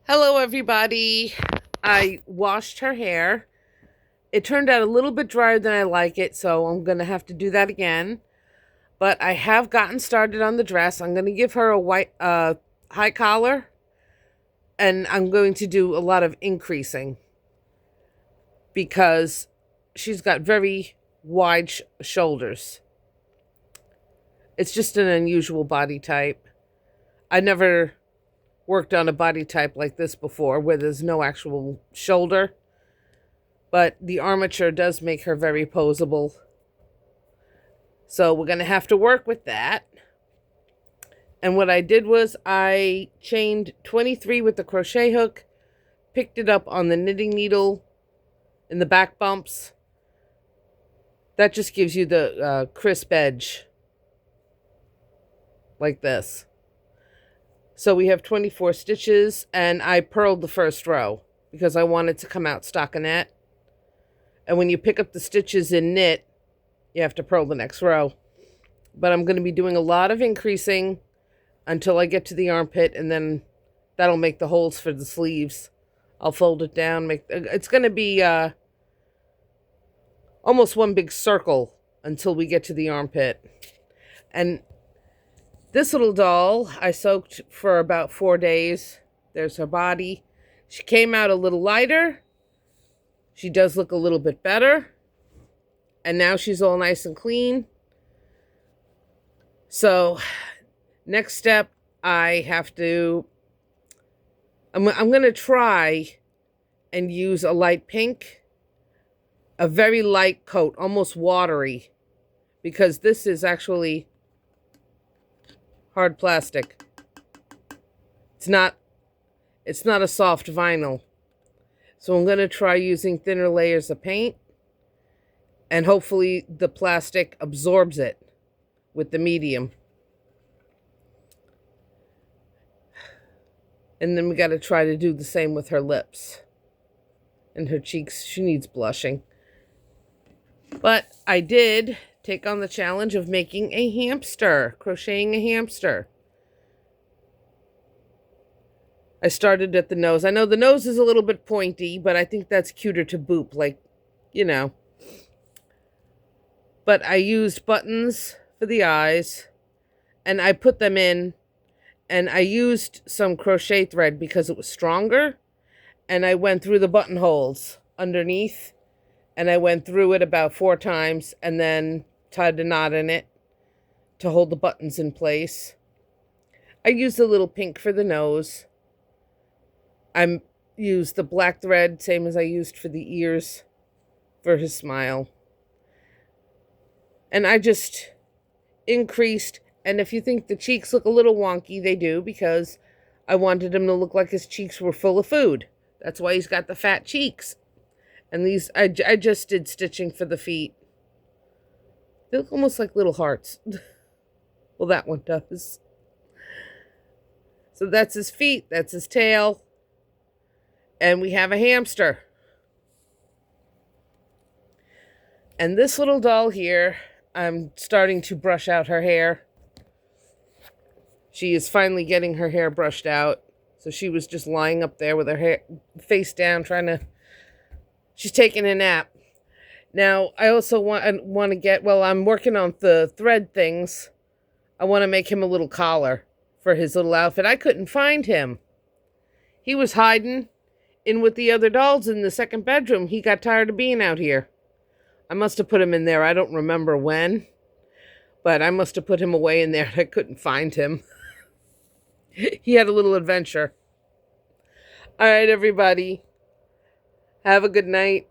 Hello, everybody. I washed her hair. It turned out a little bit drier than I like it, so I'm going to have to do that again. But I have gotten started on the dress. I'm going to give her a white high collar, and I'm going to do a lot of increasing because she's got very wide shoulders. It's just an unusual body type. I never worked on a body type like this before where there's no actual shoulder, but the armature does make her very posable. So we're going to have to work with that. And what I did was I chained 23 with the crochet hook, picked it up on the knitting needle in the back bumps. That just gives you the crisp edge like this. So we have 24 stitches, and I purled the first row because I wanted to come out stockinette. And when you pick up the stitches in knit, you have to purl the next row. But I'm going to be doing a lot of increasing until I get to the armpit, and then that'll make the holes for the sleeves. I'll fold it down. It's going to be almost one big circle until we get to the armpit. And this little doll I soaked for about 4 days. There's her body. She came out a little lighter. She does look a little bit better. And now she's all nice and clean. So next step, I'm going to try and use a light pink, a very light coat, almost watery, because this is actually hard plastic. It's not a soft vinyl. So I'm going to try using thinner layers of paint, and hopefully the plastic absorbs it with the medium. And then we got to try to do the same with her lips and her cheeks. She needs blushing. But I did take on the challenge of making a hamster, crocheting a hamster. I started at the nose. I know the nose is a little bit pointy, but I think that's cuter to boop, like, you know. But I used buttons for the eyes, and I put them in, and I used some crochet thread because it was stronger, and I went through the buttonholes underneath, and I went through it about 4 times, and then tied a knot in it to hold the buttons in place. I used a little pink for the nose. I used the black thread, same as I used for the ears, for his smile. And I just increased, and if you think the cheeks look a little wonky, they do, because I wanted him to look like his cheeks were full of food. That's why he's got the fat cheeks. And these, I just did stitching for the feet. They look almost like little hearts. Well, that one does. So that's his feet, that's his tail. And we have a hamster. And this little doll here, I'm starting to brush out her hair. She is finally getting her hair brushed out. So she was just lying up there with her hair face down, she's taking a nap. Now, I also want to get, well, I'm working on the thread things. I want to make him a little collar for his little outfit. I couldn't find him. He was hiding in with the other dolls in the second bedroom. He got tired of being out here. I must have put him in there. I don't remember when, but I must have put him away in there. I couldn't find him. He had a little adventure. All right, everybody. Have a good night.